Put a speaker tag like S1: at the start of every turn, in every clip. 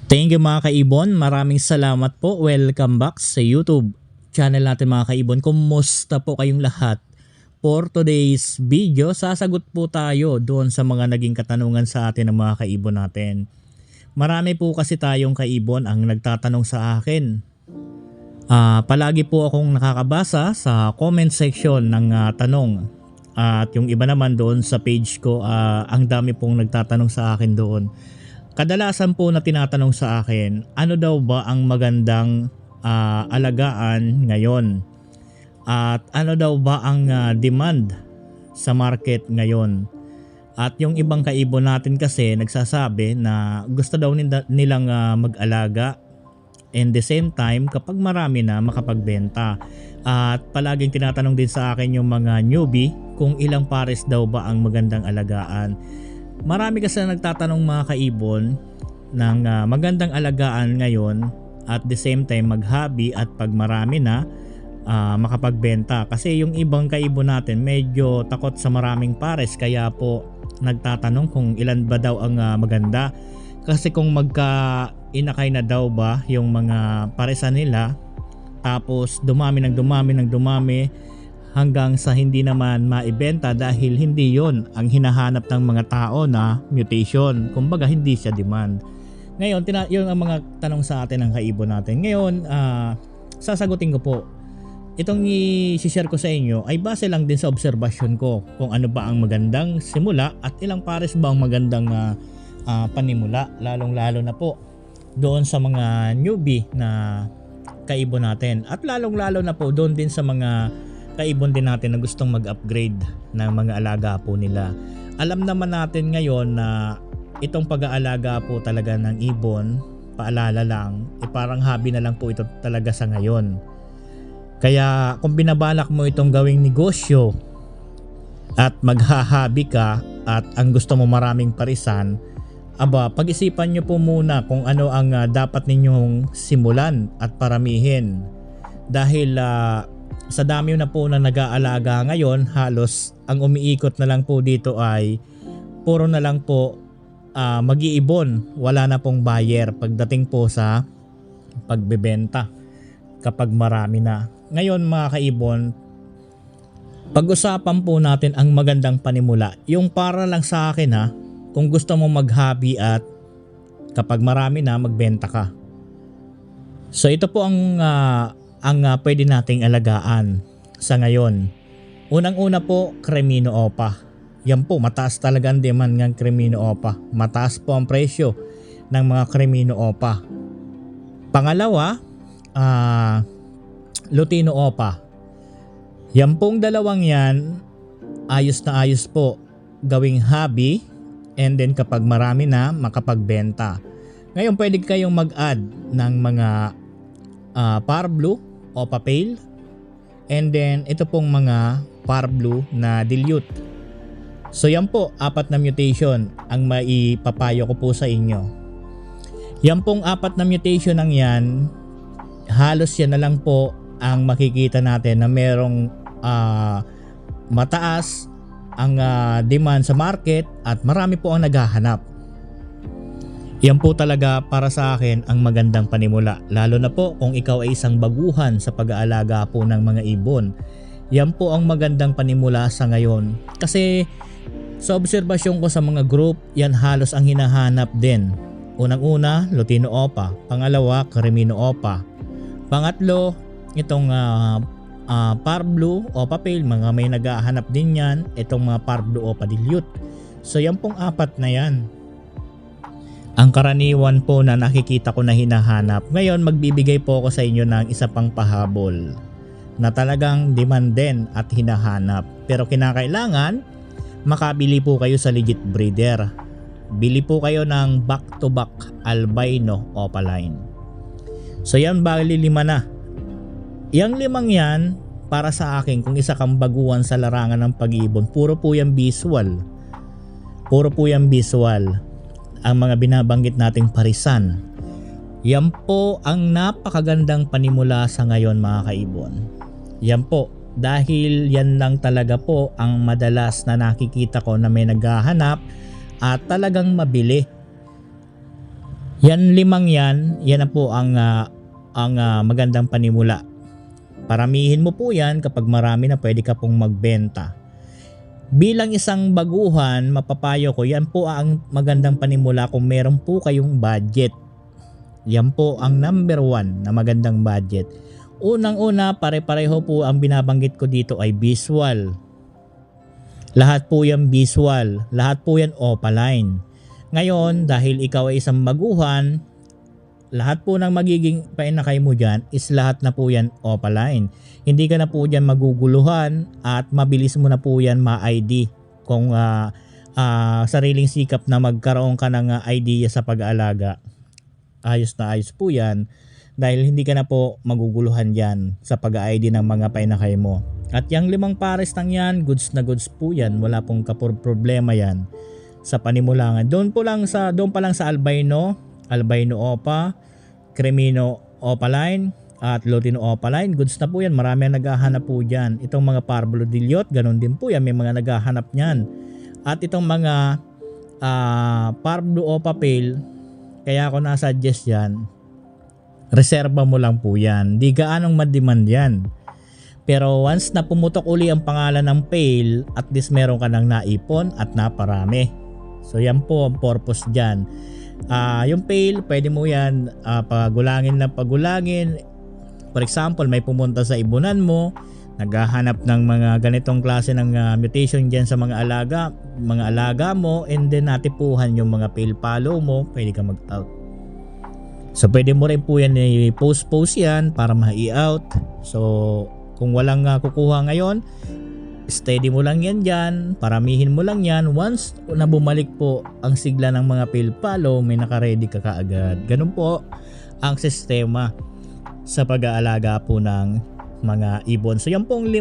S1: Thank you mga kaibon, maraming salamat po. Welcome back sa YouTube channel natin mga kaibon. Kumusta po kayong lahat? For today's video, sasagot po tayo doon sa mga naging katanungan sa atin ng mga kaibon natin. Marami po kasi tayong kaibon ang nagtatanong sa akin. Palagi po akong nakakabasa sa comment section ng tanong. At yung iba naman doon sa page ko, ang dami pong nagtatanong sa akin doon. Kadalasan po na tinatanong sa akin, ano daw ba ang magandang alagaan ngayon? At ano daw ba ang demand sa market ngayon? At yung ibang kaibon natin kasi nagsasabi na gusto daw nilang mag-alaga, and the same time kapag marami na makapagbenta. At palaging tinatanong din sa akin yung mga newbie kung ilang pares daw ba ang magandang alagaan. Marami kasi nagtatanong mga kaibon ng magandang alagaan ngayon, at the same time mag-hobby at pag marami na makapagbenta. Kasi yung ibang kaibon natin medyo takot sa maraming pares, kaya po nagtatanong kung ilan ba daw ang maganda. Kasi kung magka-inakay na daw ba yung mga paresan nila, tapos dumami hanggang sa hindi naman maibenta dahil hindi yon ang hinahanap ng mga tao na mutation. Kumbaga hindi siya demand. Ngayon, yun ang mga tanong sa atin ng kaibon natin. Ngayon, sasagutin ko po. Itong i-share ko sa inyo ay base lang din sa obserbasyon ko kung ano ba ang magandang simula at ilang pares ba ang magandang panimula. Lalong-lalo na po doon sa mga newbie na kaibon natin. At lalong-lalo na po doon din sa mga kaibon din natin na gustong mag-upgrade ng mga alaga po nila. Alam naman natin ngayon na itong pag-aalaga po talaga ng ibon, paalala lang, parang hobby na lang po ito talaga sa ngayon. Kaya kung binabalak mo itong gawing negosyo at maghahabi ka at ang gusto mo maraming parisan, pag-isipan nyo po muna kung ano ang dapat ninyong simulan at paramihin. Dahil sa dami na po na nag-aalaga ngayon, halos ang umiikot na lang po dito ay puro na lang po mag-iibon. Wala na pong buyer pagdating po sa pagbebenta kapag marami na. Ngayon mga kaibon, pag-usapan po natin ang magandang panimula. Yung para lang sa akin kung gusto mo mag-hobby at kapag marami na magbenta ka. So ito po ang pwede nating alagaan sa ngayon. Unang-una po, Cremino Opa. Yan po, mataas talaga ang demand ng Cremino Opa. Mataas po ang presyo ng mga Cremino Opa. Pangalawa, Lutino Opa. Yan pong dalawang yan, ayos na ayos po gawing hobby, and then kapag marami na, makapagbenta. Ngayon, pwede kayong mag-add ng mga Par Blue, Opa Pale, and then ito pong mga Par Blue na dilute. So yan po, 4 na mutation ang maipapayo ko po sa inyo. Yan pong 4 na mutation ng yan, halos yan na lang po ang makikita natin na merong mataas ang demand sa market at marami po ang naghahanap. Yan po talaga para sa akin ang magandang panimula, lalo na po kung ikaw ay isang baguhan sa pag-aalaga po ng mga ibon. Yan po ang magandang panimula sa ngayon. Kasi sa obserbasyon ko sa mga group, yan halos ang hinahanap din. Unang-una, Lutino Opa. Pangalawa, Cremino Opa. Pangatlo, itong Par Blue Opa Pale, mga may naghahanap din yan. Itong mga Par Blue Opa Dilute. So yan pong 4 na yan ang karaniwan po na nakikita ko na hinahanap. Ngayon, magbibigay po ako sa inyo ng isa pang pahabol na talagang demand din at hinahanap. Pero kinakailangan makabili po kayo sa legit breeder. Bili po kayo ng back-to-back albino opaline. So yan, bali 5 na. Yang 5 yan, para sa akin, kung isa kang baguhan sa larangan ng pag-ibon, puro po yan visual. Puro po yan visual. Ang mga binabanggit nating parisan. Yan po ang napakagandang panimula sa ngayon mga kaibon. Yan po, dahil yan lang talaga po ang madalas na nakikita ko na may naghahanap at talagang mabili. Yan limang yan na po ang magandang panimula. Paramihin mo po yan kapag marami na pwede ka pong magbenta. Bilang isang baguhan, mapapayo ko, yan po ang magandang panimula kung meron po kayong budget. Yan po ang number 1 na magandang budget. Unang-una, pare-pareho po ang binabanggit ko dito ay visual. Lahat po yan visual, lahat po yan opaline. Ngayon, dahil ikaw ay isang baguhan, lahat po ng magiging painakay mo dyan is lahat na po yan opaline. Hindi ka na po dyan maguguluhan at mabilis mo na po yan ma-ID kung sariling sikap na magkaroon ka ng idea sa pag-aalaga. Ayos na ayos po yan dahil hindi ka na po maguguluhan dyan sa pag-ID ng mga painakay mo. At yung 5 pares lang yan, goods na goods po yan. Wala pong problema yan sa panimulangan. Doon pa lang sa albino opa, cremino opaline at lutino opaline, goods na po yan. Marami ang naghahanap po dyan. Itong mga parbleu dilute, ganun din po yan, may mga naghahanap nyan. At itong mga parbleu opa pale, kaya ako nasuggest yan, reserba mo lang po yan, di gaanong ma-demand yan. Pero once na pumutok uli ang pangalan ng pale, at least meron ka nang naipon at naparami. So yan po ang purpose dyan. Yung pale, pwede mo yan pagulangin na pagulangin. For example, may pumunta sa ibunan mo, naghahanap ng mga ganitong klase ng mutation dyan sa mga alaga mo, and then natipuhan yung mga pale follow mo, pwede ka mag-out. So pwede mo rin po yan i-post yan para ma-i-out. So kung walang kukuha ngayon, steady mo lang yan dyan, paramihin mo lang yan. Once na bumalik po ang sigla ng mga pale follow, may naka-ready ka kaagad. Ganun po ang sistema sa pag-aalaga po ng mga ibon. So yan pong 5,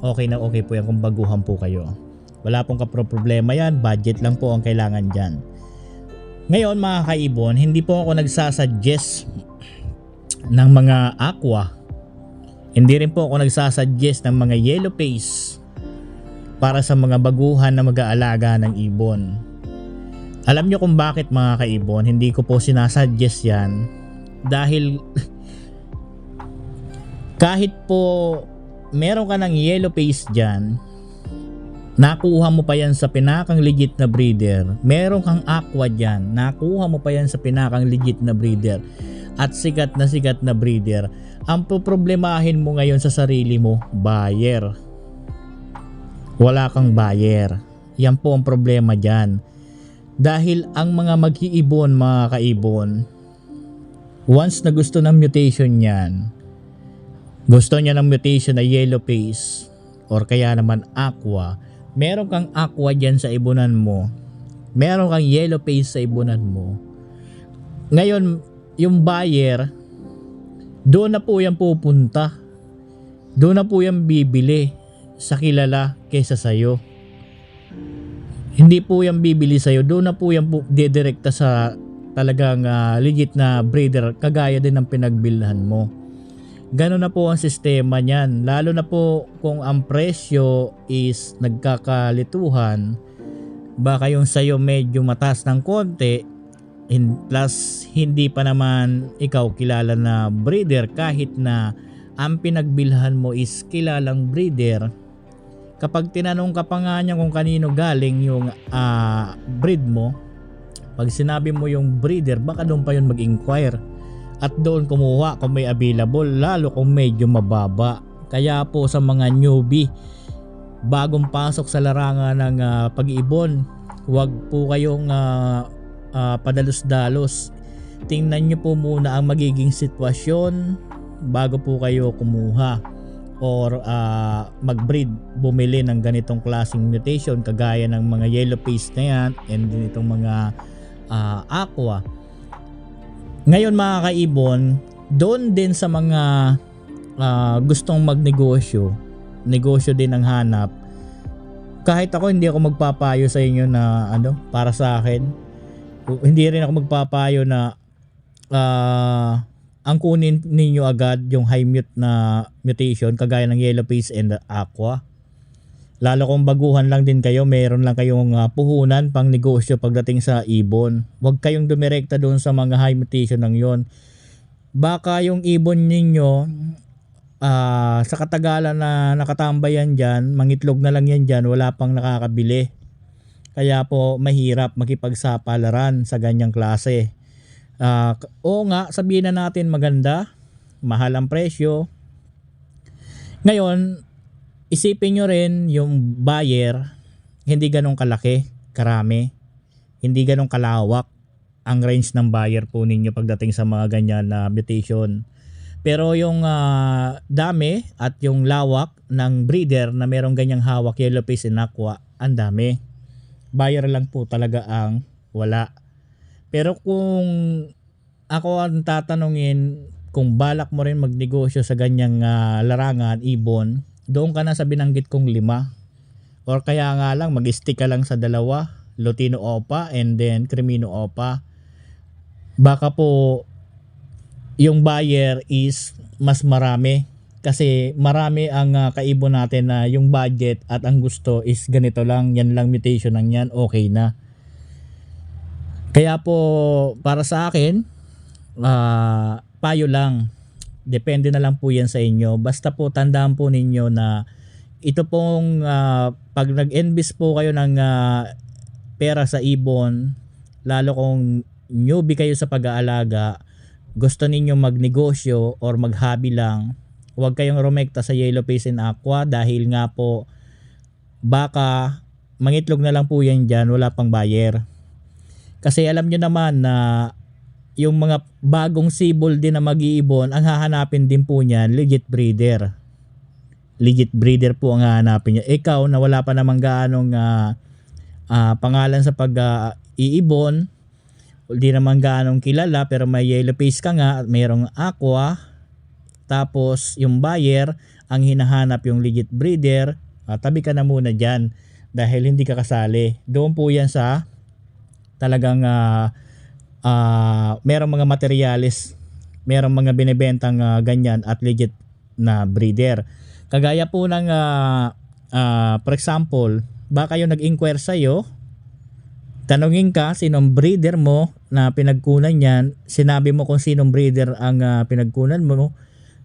S1: okay na okay po yan kung baguhan po kayo. Wala pong problema yan, budget lang po ang kailangan dyan. Ngayon mga kaibon, hindi po ako nagsasuggest ng mga aqua. Hindi rin po ako nagsasuggest ng mga yellow face para sa mga baguhan na mag-aalaga ng ibon. Alam nyo kung bakit mga kaibon, hindi ko po sinasuggest yan. Dahil kahit po meron ka ng yellow face dyan, nakuha mo pa yan sa pinakang legit na breeder. Meron kang aqua dyan, nakuha mo pa yan sa pinakang legit na breeder at sikat na breeder. Ang poproblemahin mo ngayon sa sarili mo, buyer. Wala kang buyer. Yan po ang problema dyan. Dahil ang mga mag-iibon mga kaibon, once na gusto ng mutation yan, gusto niya ng mutation na yellow face or kaya naman aqua, meron kang aqua dyan sa ibunan mo, meron kang yellow face sa ibunan mo. Ngayon, yung buyer, doon na po yan pupunta. Doon na po yan bibili sa kilala kaysa sa'yo. Hindi po yan bibili sa'yo. Doon na po yan didirekta sa talagang legit na breeder, kagaya din ng pinagbilhan mo. Ganon na po ang sistema niyan. Lalo na po kung ang presyo is nagkakalituhan, baka yung sayo medyo mataas ng konti, plus hindi pa naman ikaw kilala na breeder, kahit na ang pinagbilhan mo is kilalang breeder. Kapag tinanong ka pa nga niya kung kanino galing yung breed mo, pag sinabi mo yung breeder, baka doon pa yun mag-inquire at doon kumuha kung may available, lalo kung medyo mababa. Kaya po sa mga newbie, bagong pasok sa larangan ng pag-iibon, huwag po kayong padalos-dalos. Tingnan nyo po muna ang magiging sitwasyon bago po kayo kumuha or mag-breed, bumili ng ganitong klaseng mutation kagaya ng mga yellow face na yan and din itong mga aqua. Ngayon mga kaibon, doon din sa mga gustong magnegosyo, negosyo din ang hanap. Kahit ako, hindi ako magpapayo sa inyo na para sa akin, hindi rin ako magpapayo na ang kunin ninyo agad yung high mute na mutation kagaya ng yellow face and aqua. Lalo kung baguhan lang din kayo, meron lang kayong puhunan pang negosyo pagdating sa ibon. Huwag kayong dumirekta doon sa mga high mutation ng yon. Baka yung ibon ninyo sa katagalan na nakatambayan dyan, mangitlog na lang yan dyan, wala pang nakakabili. Kaya po mahirap makipagsapalaran sa ganyang klase. Oo nga, sabihin na natin maganda, mahal ang presyo. Ngayon, isipin nyo rin yung buyer, hindi ganong kalaki, karami, hindi ganong kalawak ang range ng buyer po ninyo pagdating sa mga ganyan na mutation. Pero yung dami at yung lawak ng breeder na merong ganyang hawak, yellow face and aqua, ang dami. Buyer lang po talaga ang wala. Pero kung ako ang tatanungin, kung balak mo rin magnegosyo sa ganyang larangan, ibon, doon ka na sa binanggit kong 5. Or kaya nga lang mag-stick ka lang sa 2, Lutino Opa and then Crimino Opa. Baka po yung buyer is mas marami. Kasi marami ang kaibon natin na yung budget at ang gusto is ganito lang, yan lang mutation ng yan, okay na. Kaya po para sa akin, payo lang, depende na lang po yan sa inyo. Basta po tandaan po ninyo na ito pong pag nag-invest po kayo ng pera sa ibon, lalo kung newbie kayo sa pag-aalaga, gusto ninyo magnegosyo or mag-hobby lang, huwag kayong rumekta sa yellow face and aqua dahil nga po baka mangitlog na lang po yan dyan, wala pang buyer. Kasi alam nyo naman na yung mga bagong sibol din na mag-iibon, ang hahanapin din po niyan, legit breeder. Legit breeder po ang hahanapin niya. Ikaw na wala pa namang gaanong pangalan sa pag-iibon, hindi naman gaanong kilala pero may yellow face ka nga at mayroong aqua, tapos yung buyer ang hinahanap yung legit breeder, tabi ka na muna dyan dahil hindi ka kasali. Doon po yan sa talagang merong mga materialis, merong mga binibentang ganyan at legit na breeder. Kagaya po ng for example, baka yung nag-inquire sa'yo, tanungin ka sinong breeder mo na pinagkunan yan, sinabi mo kung sinong breeder ang pinagkunan mo.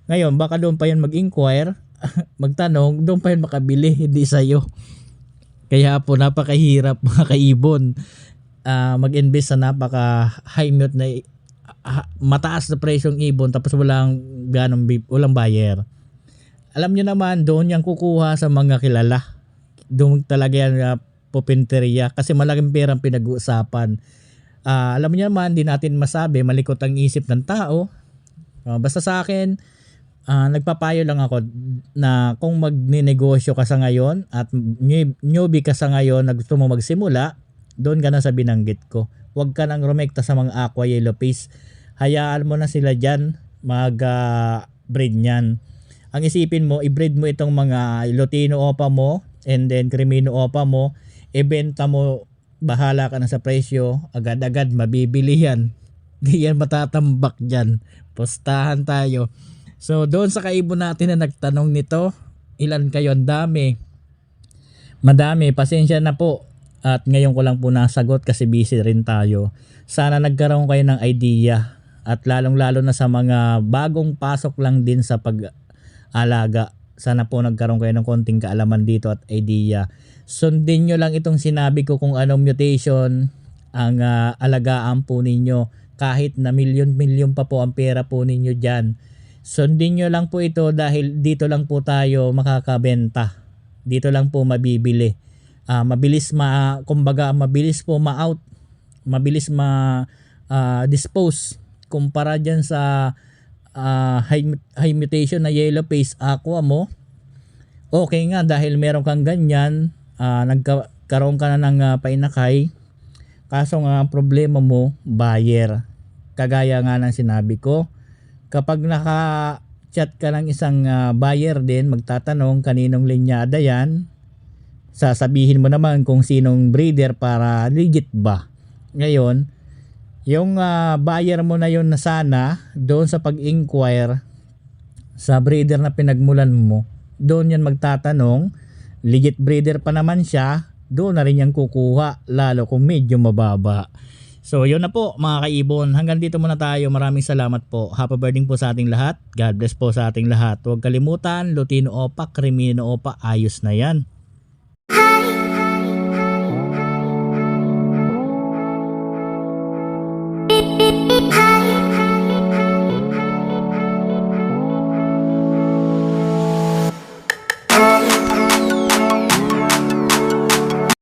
S1: Ngayon, baka doon pa yun mag-inquire, magtanong, doon pa yun makabili, hindi sa'yo. Kaya po napakahirap mga kaibon mag-invest sa napaka high mute na mataas na presyong ibon tapos walang buyer. Alam nyo naman, doon yung kukuha sa mga kilala. Doon talaga yan pupinteriya kasi malaking perang pinag-uusapan. Alam niyo naman, di natin masabi, malikot ang isip ng tao. Basta sa akin, nagpapayo lang ako na kung magninegosyo ka sa ngayon at newbie ka sa ngayon na gusto mo magsimula, doon ka na sa binanggit ko. Huwag ka nang rumekta sa mga aqua yellow face. Hayaan mo na sila dyan mag-breed niyan. Ang isipin mo, i-breed mo itong mga Lutino Opa mo and then Crimino Opa mo, ibenta mo, bahala ka na sa presyo, agad-agad mabibili yan. Di yan matatambak dyan. Postahan tayo. So doon sa kaibon natin na nagtanong nito, ilan kayo? Ang dami. Madami, pasensya na po. At ngayon ko lang po nasagot kasi busy rin tayo. Sana nagkaroon kayo ng idea at lalong-lalo na sa mga bagong pasok lang din sa pag-alaga. Sana po nagkaroon kayo ng konting kaalaman dito at idea. Sundin nyo lang itong sinabi ko kung anong mutation ang alagaan po ninyo. Kahit na milyon-milyon pa po ang pera po ninyo dyan. Sundin nyo lang po ito dahil dito lang po tayo makakabenta. Dito lang po mabibili. Mabilis mabilis po ma-out. Mabilis dispose kumpara dyan sa high mutation na yellow face aqua mo. Okay nga dahil meron kang ganyan, nagkaroon ka na ng painakay. Kaso nga ang problema mo, buyer. Kagaya nga ng sinabi ko, kapag naka-chat ka ng isang buyer din, magtatanong kaninong linyada yan, sasabihin mo naman kung sinong breeder para legit ba. Ngayon, yung buyer mo na yun na sana, doon sa pag-inquire sa breeder na pinagmulan mo, doon yan magtatanong legit breeder pa naman siya, doon na rin yan kukuha, lalo kung medyo mababa. So yun na po mga kaibon, hanggang dito muna tayo. Maraming salamat po. Happy birthday po sa ating lahat. God bless po sa ating lahat. Huwag kalimutan, Lutino Opa, Crimino Opa, ayos na yan.